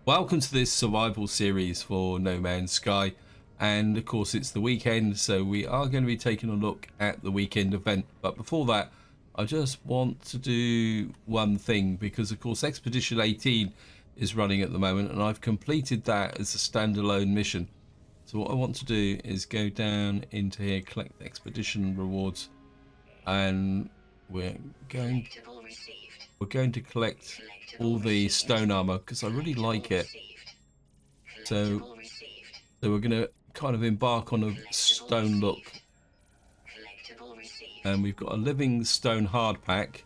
Welcome to this survival series for No Man's Sky, and of course it's the weekend, so we are going to be taking a look at the weekend event. But before that, I just want to do one thing, because of course Expedition 18 is running at the moment and I've completed that as a standalone mission. So what I want to do is go down into here, collect expedition rewards, and we're going to collect all the stone armor because I really like it. So we're going to kind of embark on a stone look, and we've got a living stone hard pack,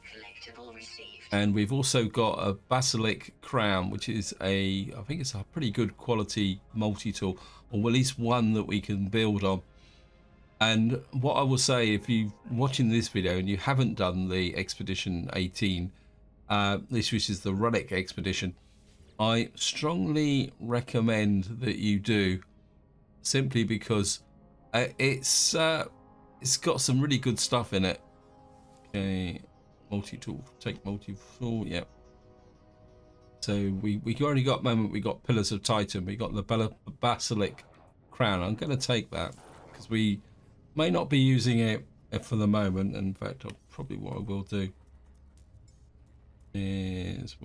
and we've also got a basilic crown, which is I think it's a pretty good quality multi-tool, or at least one that we can build on. And what I will say, if you're watching this video and you haven't done the Expedition 18, this which is the relic expedition, I strongly recommend that you do, simply because it's got some really good stuff in it. Okay, multi-tool, take multi-tool, yep. So we already got we got Pillars of Titan, we got the basilic crown. I'm going to take that because we may not be using it for the moment. In fact, probably what I will do is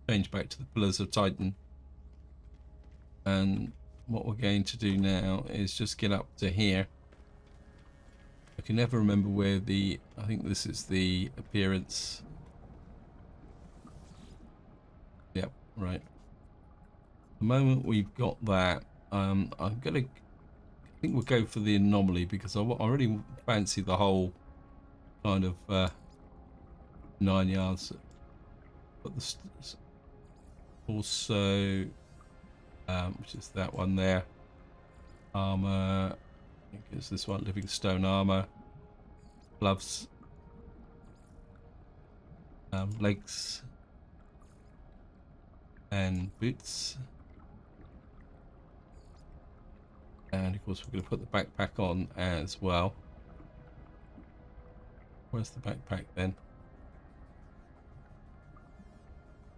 change back to the Pillars of Titan, and what we're going to do now is just get up to here. I can never remember where I think this is the appearance. Yep, right. The moment we've got that, I think we'll go for the anomaly, because I really fancy the whole kind of 9 yards. But also, which is that one there, armor. I think it's this one, living stone armor, gloves, legs, and boots. And of course we're going to put the backpack on as well. Where's the backpack then?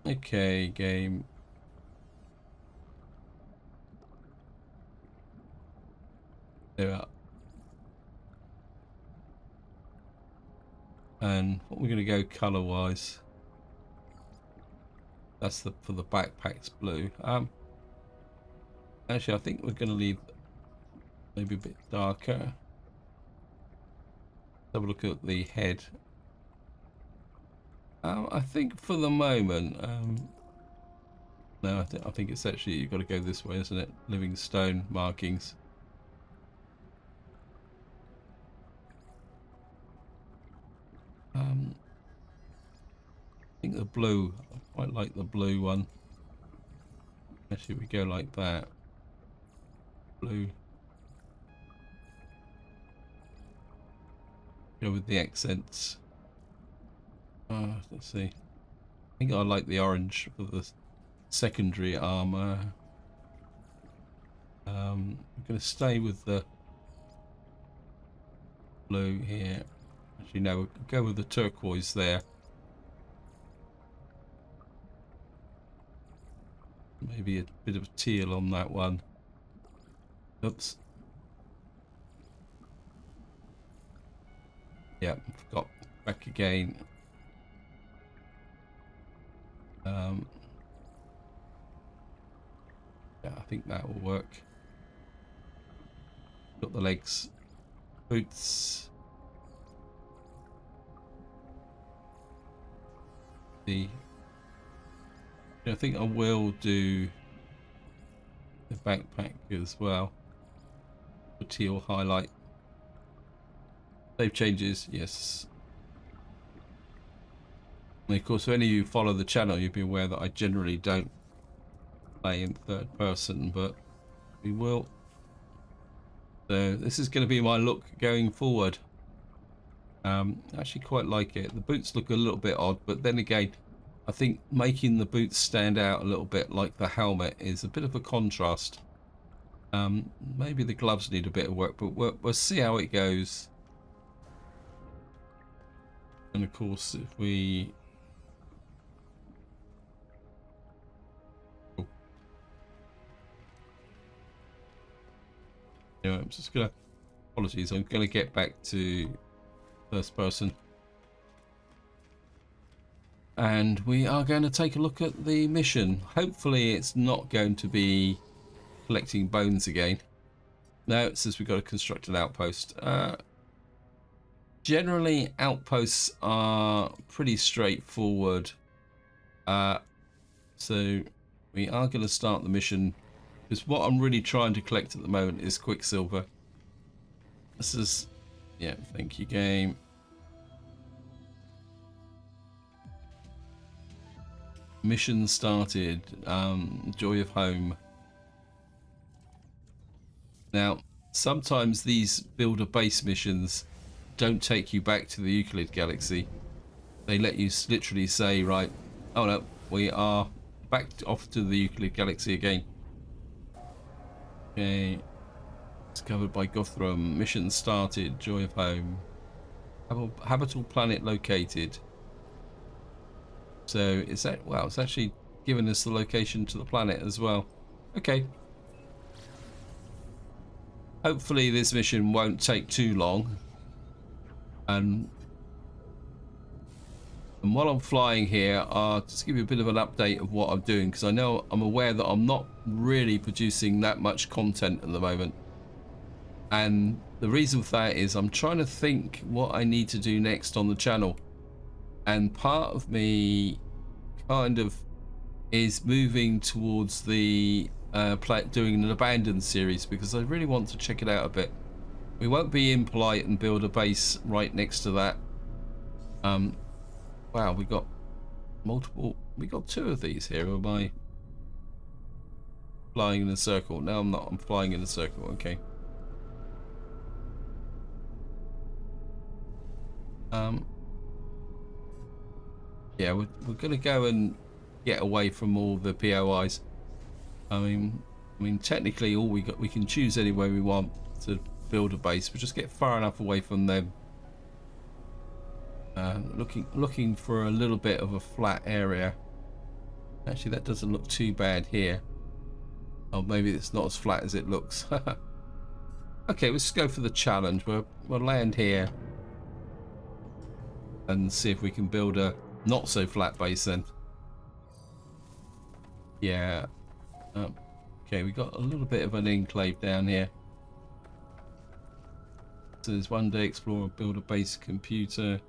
Okay, game. There we are. And what we're going to go color wise, that's for the backpack's blue. Actually I think we're going to leave maybe a bit darker. Have a look at the head. I think for the moment, no, I think it's actually, you've got to go this way, isn't it? Living stone markings. I think the blue, I quite like the blue one. Actually, we go like that. Blue. Go with the accents. Let's see. I think I like the orange for the secondary armor. I'm going to stay with the blue here. Actually, no, we'll go with the turquoise there. Maybe a bit of teal on that one. Oops. Yeah, forgot. Back again. Yeah, I think that will work. Got the legs, boots, I think I will do the backpack as well. The teal highlight. Save changes, yes. And of course, if any of you follow the channel, you'll be aware that I generally don't play in third person, but we will. So this is going to be my look going forward. I actually quite like it. The boots look a little bit odd, but then again, I think making the boots stand out a little bit like the helmet is a bit of a contrast. Maybe the gloves need a bit of work, but we'll see how it goes. And of course, if we Anyway, I'm just gonna, apologies, I'm gonna get back to first person. And we are going to take a look at the mission. Hopefully it's not going to be collecting bones again. No, it says we've got to construct an outpost. Generally, outposts are pretty straightforward. So we are going to start the mission, because what I'm really trying to collect at the moment is Quicksilver. This is, yeah, thank you, game. Mission started. Joy of home. Now, sometimes these build a base missions don't take you back to the Euclid Galaxy. They let you literally say, right, oh no, we are back off to the Euclid Galaxy again. Okay. Discovered by Gothram. Mission started. Joy of home. Habitable planet located. So is that, wow, it's actually given us the location to the planet as well. Okay. Hopefully this mission won't take too long. And while I'm flying here, I'll just give you a bit of an update of what I'm doing, because I know I'm aware that I'm not really producing that much content at the moment. And the reason for that is I'm trying to think what I need to do next on the channel. And part of me kind of is moving towards the doing an abandoned series, because I really want to check it out a bit. We won't be impolite and build a base right next to that. Wow, we got multiple, we got 2 of these here. Am I flying in a circle? No, I'm not. I'm flying in a circle. Okay. Yeah, we're gonna go and get away from all the POIs. I mean, technically, all we can choose any way we want to build a base. But just get far enough away from them. Looking for a little bit of a flat area. Actually, that doesn't look too bad here. Oh, maybe it's not as flat as it looks. Okay, let's go for the challenge. We'll land here and see if we can build a not so flat base then. Yeah. Okay, we got a little bit of an enclave down here. So there's one day explore, build a base computer.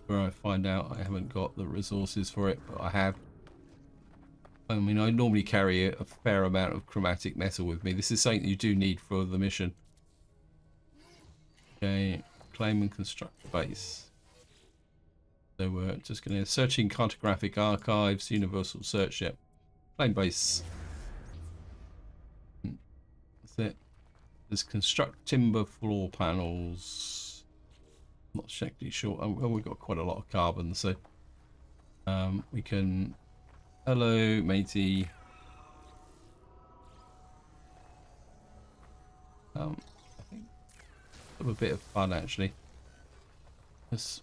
Where I find out I haven't got the resources for it, but I have. I mean, I normally carry a fair amount of chromatic metal with me. This is something you do need for the mission. Okay, claim and construct a base. So we're just going to searching cartographic archives, universal search. Yep, claim base. That's it. There's construct timber floor panels. Not exactly sure. Well, we've got quite a lot of carbon, so we can. Hello, matey. I think have a bit of fun actually. Let's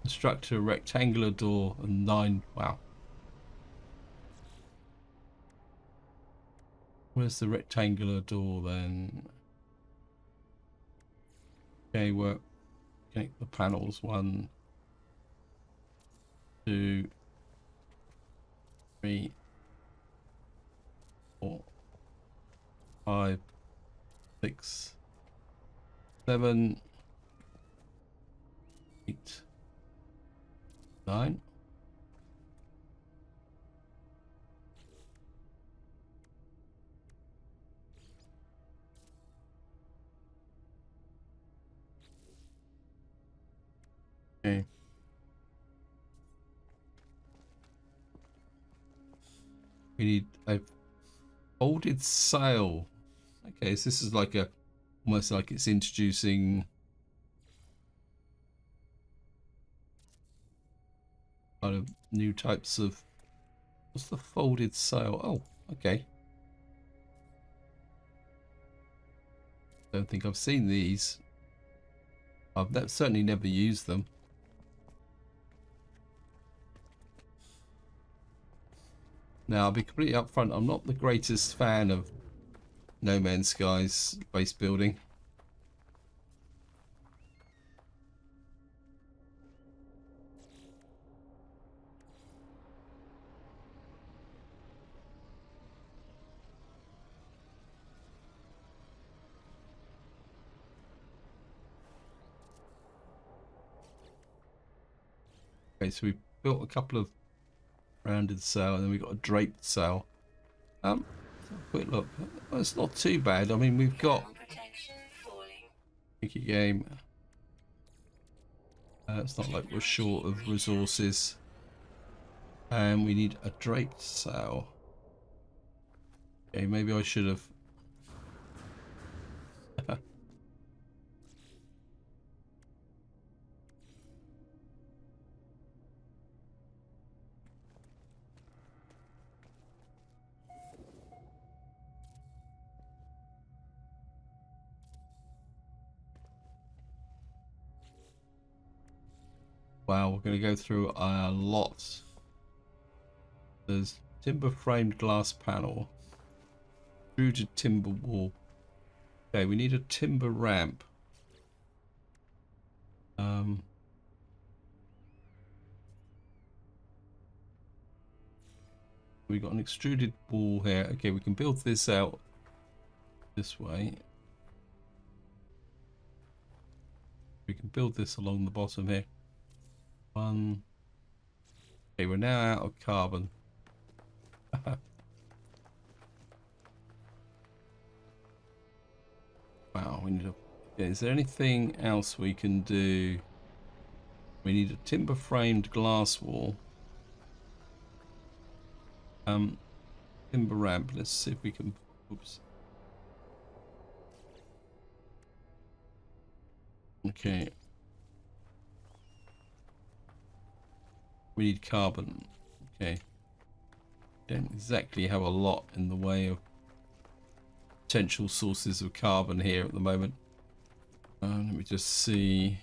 construct a rectangular door and 9. Wow. Where's the rectangular door then? Okay, work. Okay, the panels 1, 2, 3, 4, 5, 6, 7, 8, 9. Okay. We need a folded sail. Okay, so this is like a almost like it's introducing kind of new types of. What's the folded sail? Oh, okay. Don't think I've seen these. I've certainly never used them. Now, I'll be completely upfront, I'm not the greatest fan of No Man's Sky's base building. Okay, so we built a couple of rounded sail, and then we've got a draped sail. Quick look. Well, it's not too bad. I mean, we've got Mickey game. It's not like we're short of resources. And we need a draped sail. Okay, maybe I should have. Wow, we're going to go through a lot. There's timber framed glass panel, extruded timber wall. Okay, we need a timber ramp. We got an extruded wall here. Okay, we can build this out this way. We can build this along the bottom here. One. Okay, we're now out of carbon. Wow, we need a. Yeah, is there anything else we can do? We need a timber framed glass wall. Timber ramp. Let's see if we can. Oops. Okay. We need carbon. Okay. Don't exactly have a lot in the way of potential sources of carbon here at the moment. Let me just see.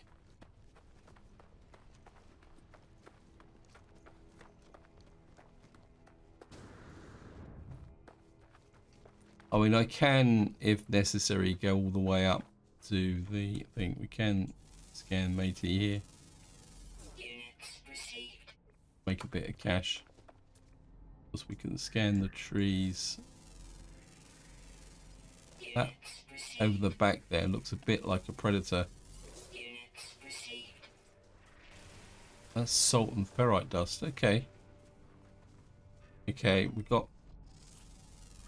I mean, I can, if necessary, go all the way up to the thing. We can scan matey here. Make a bit of cash. Of course, we can scan the trees. That over the back there looks a bit like a predator. That's salt and ferrite dust. Okay. Okay, we got.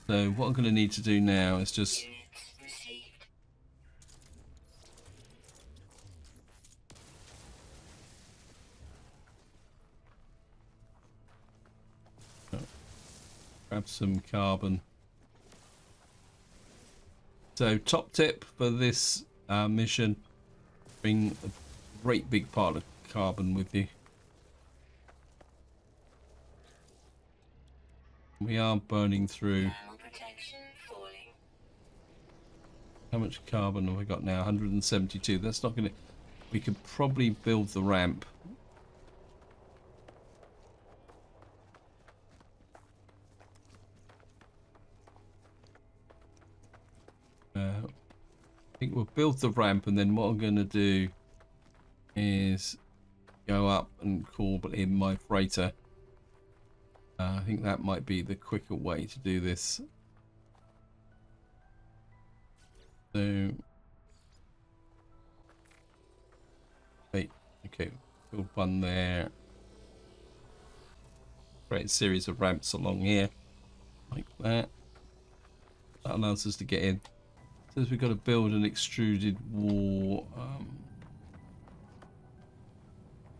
So what I'm going to need to do now is just. Grab some carbon. So top tip for this mission, bring a great big part of carbon with you. We are burning through. How much carbon have we got now? 172. That's not going to. We could probably build the ramp. I think we'll build the ramp, and then what I'm going to do is go up and call in my freighter. I think that might be the quicker way to do this. So, okay, build one there. Create a series of ramps along here, like that. That allows us to get in. Says we've got to build an extruded wall.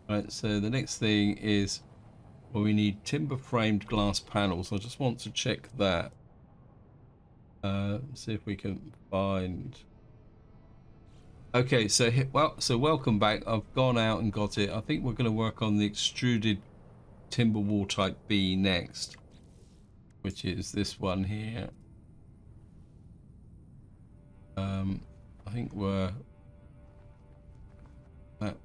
Right, so the next thing is, well, we need timber framed glass panels. I just want to check that. See if we can find. Okay, so welcome back. I've gone out and got it. I think we're going to work on the extruded timber wall type B next, which is this one here. I think we're that.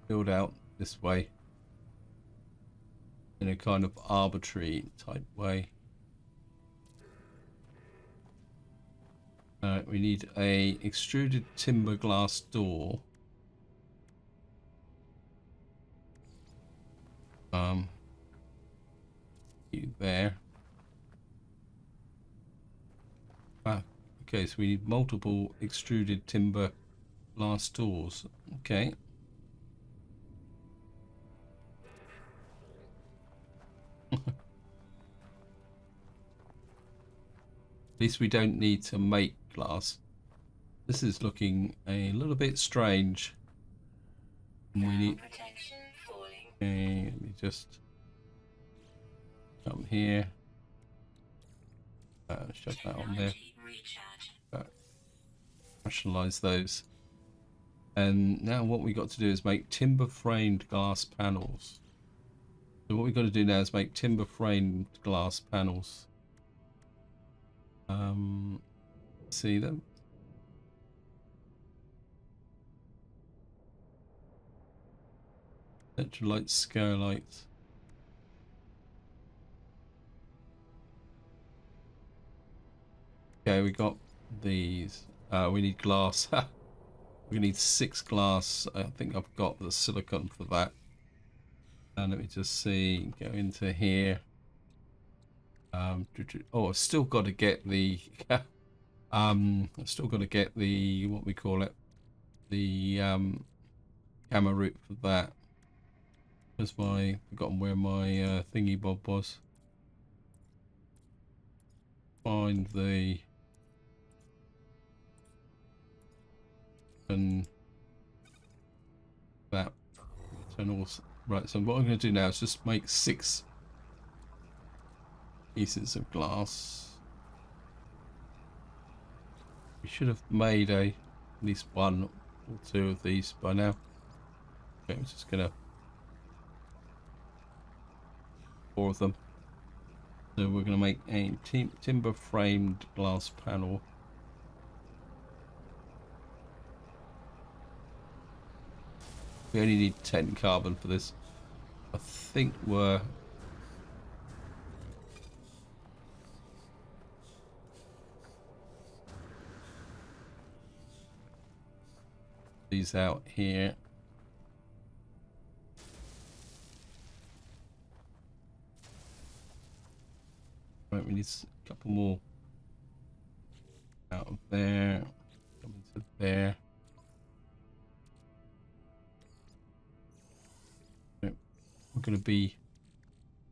build out this way in a kind of arbitrary type way. We need a extruded timber glass door. There. Okay, so we need multiple extruded timber glass doors. Okay. At least we don't need to make glass. This is looking a little bit strange. We need. Okay, let me just come here. Shut that on there. Rationalize those. And now what we got to do is make timber framed glass panels. So what we've got to do now is make timber framed glass panels. See them? Electrolyte, skylights. Okay, we got these. We need glass. We need 6 glass. I think I've got the silicon for that. And let me just see. Go into here. Oh, I've still got to get the. I've still got to get the what we call it, the gamma root for that. Where's my? Forgotten where my thingy bob was. Find the. And that internals. Right, so what I'm going to do now is just make 6 pieces of glass. We should have made at least 1 or 2 of these by now. Okay, I'm just going to 4 of them. So we're going to make a timber framed glass panel. We only need 10 carbon for this. I think we're... these out here. Right, we need a couple more out of there. Come into there. We're going to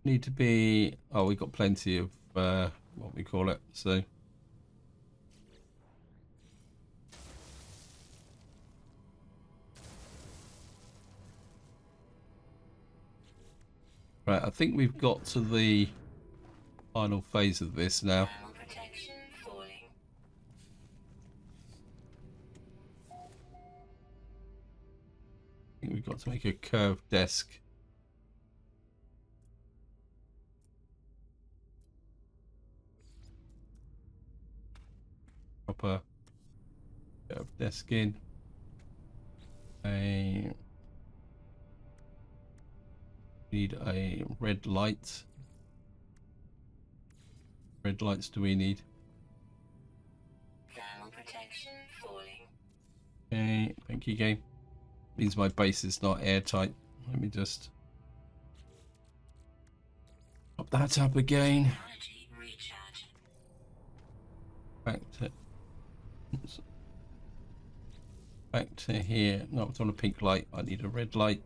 need to be, oh, we got plenty of, what we call it, so. Right, I think we've got to the final phase of this now. I think we've got to make a curved desk. Proper curved desk in. Need a red light. Red lights do we need? Thermal protection falling. Okay, thank you, game. Means my base is not airtight. Let me just pop that up again. Back to here. No, it's on a pink light. I need a red light.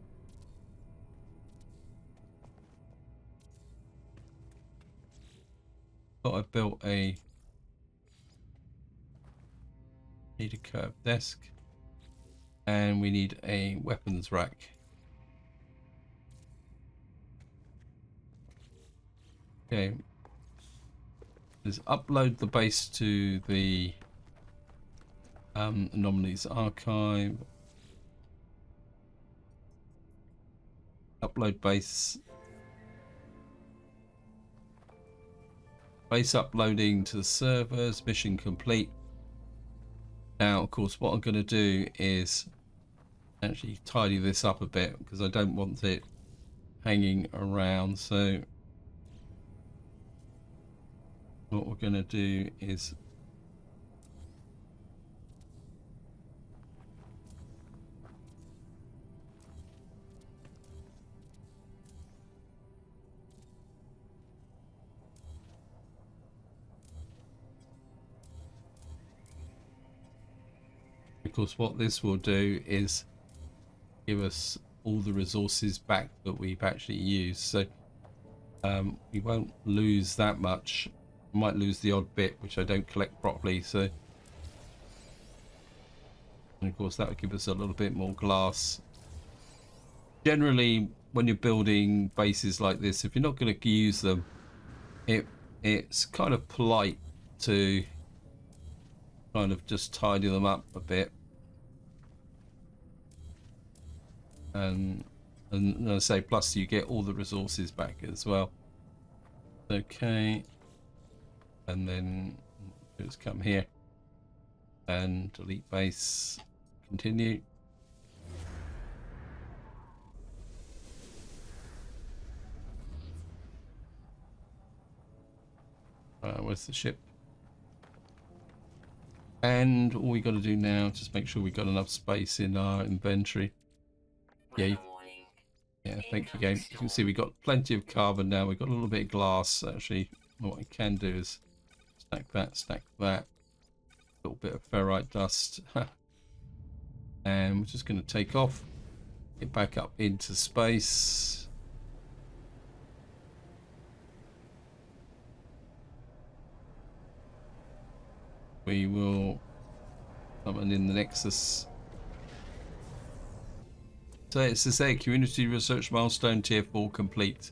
Thought I built need a curved desk, and we need a weapons rack. Okay, let's upload the base to the anomalies archive. Upload base. Base uploading to the servers. Mission complete. Now, of course, what I'm going to do is actually tidy this up a bit because I don't want it hanging around. So what we're going to do is because what this will do is give us all the resources back that we've actually used. So we won't lose that much. We might lose the odd bit which I don't collect properly. So, and of course that would give us a little bit more glass. Generally, when you're building bases like this, if you're not going to use them, it's kind of polite to kind of just tidy them up a bit. And I say, plus you get all the resources back as well. Okay, and then just come here and delete base, continue. Where's the ship? And all we got to do now, just make sure we got enough space in our inventory. Yeah, yeah, thank you, game. You can see we got plenty of carbon now. We've got a little bit of glass. Actually, what I can do is stack that, a little bit of ferrite dust. And we're just going to take off, get back up into space. We will summon in the Nexus. So it says there, community research milestone tier 4 complete.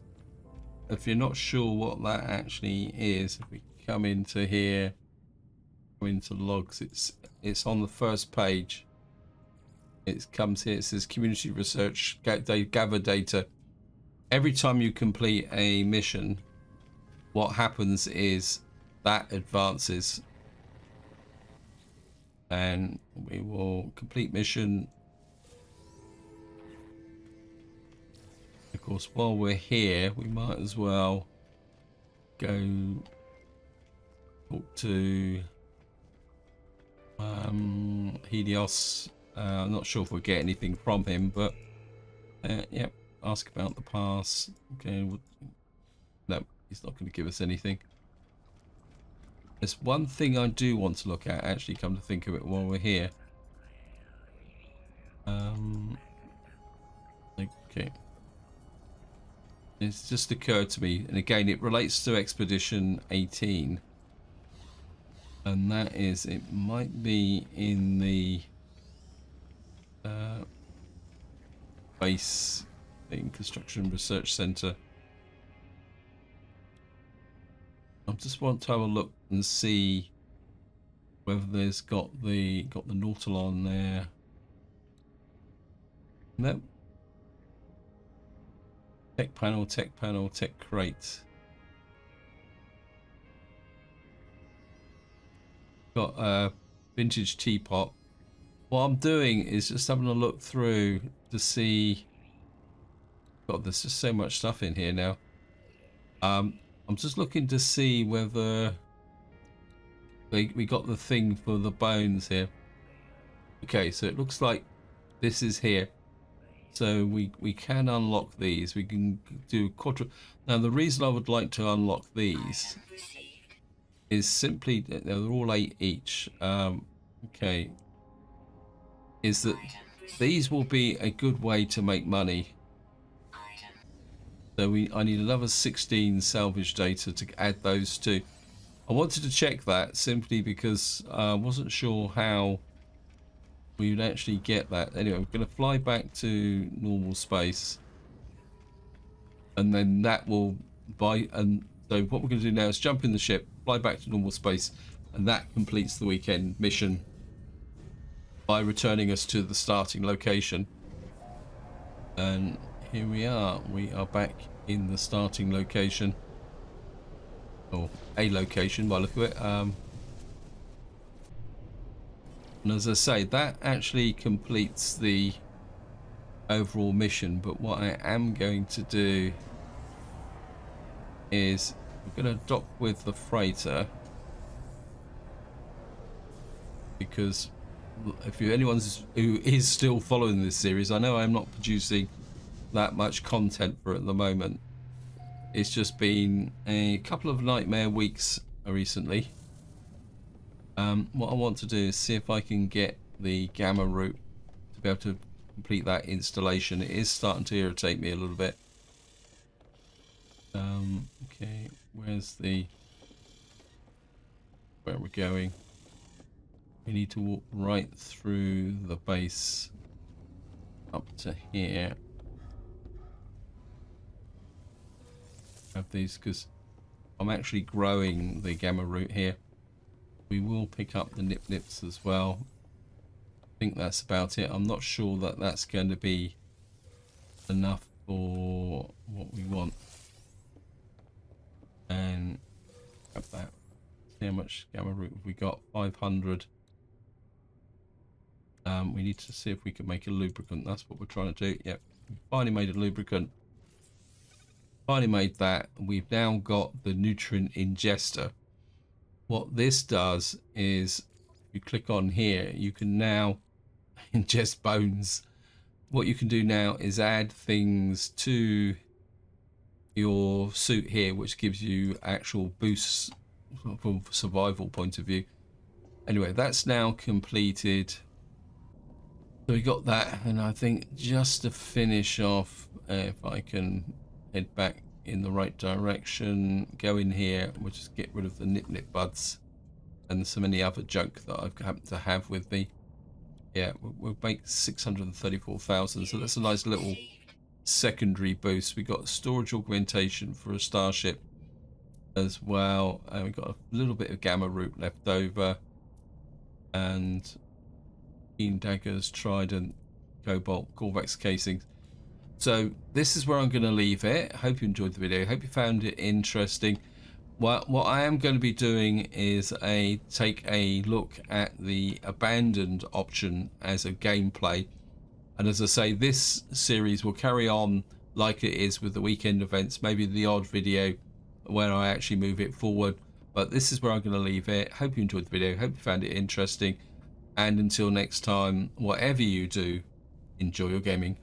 If you're not sure what that actually is, if we come into here, go into logs, it's on the first page. It comes here, it says community research, gather data. Every time you complete a mission, what happens is that advances. And we will complete mission. Of course, while we're here, we might as well go talk to Helios. I'm not sure if we'll get anything from him, but yep, ask about the pass. Okay, no, he's not going to give us anything. There's one thing I do want to look at, actually, come to think of it, while we're here. Okay. It's just occurred to me, and again, it relates to Expedition 18. And that is, it might be in the base in Construction Research Center. I just want to have a look and see whether there's got the Nautilon there. Nope. Tech panel, tech crate. Got a vintage teapot. What I'm doing is just having a look through to see. God, there's just so much stuff in here now. I'm just looking to see whether we got the thing for the bones here. Okay, so it looks like this is here. So we can unlock these. We can do quadra. Now the reason I would like to unlock these is simply, they're all 8 each. Okay, is that these will be a good way to make money. So I need another 16 salvage data to add those to. I wanted to check that simply because I wasn't sure how we would actually get that. Anyway, we're going to fly back to normal space, and then that will and so what we're going to do now is jump in the ship, fly back to normal space, and that completes the weekend mission by returning us to the starting location. And here we are back in the starting location, or a location by the look of it. And as I say, that actually completes the overall mission. But what I am going to do is we're going to dock with the freighter, because if anyone's who is still following this series, I know I'm not producing that much content for it at the moment. It's just been a couple of nightmare weeks recently. What I want to do is see if I can get the gamma route to be able to complete that installation. It is starting to irritate me a little bit. Okay, where are we going? We need to walk right through the base up to here. Have these because I'm actually growing the gamma route here. We will pick up the nip-nips as well. I think that's about it. I'm not sure that that's going to be enough for what we want. And grab that. See how much gamma route have we got? 500. We need to see if we can make a lubricant. That's what we're trying to do. Yep, we finally made a lubricant. Finally made that. We've now got the nutrient ingester. What this does is, if you click on here, you can now ingest bones. What you can do now is add things to your suit here, which gives you actual boosts from a survival point of view. Anyway, that's now completed. So we got that, and I think just to finish off, if I can head back in the right direction, go in here, we'll just get rid of the nip buds and so many other junk that I've happened to have with me. Yeah, we'll make 634,000, so that's a nice little secondary boost. We got storage augmentation for a starship as well, and we got a little bit of gamma route left over, and keen daggers, trident, cobalt, Corvax casings. So this is where I'm going to leave it. Hope you enjoyed the video. Hope you found it interesting. What I am going to be doing is take a look at the abandoned option as a gameplay. And as I say, this series will carry on like it is with the weekend events, maybe the odd video where I actually move it forward. But this is where I'm going to leave it. Hope you enjoyed the video. Hope you found it interesting. And until next time, whatever you do, enjoy your gaming.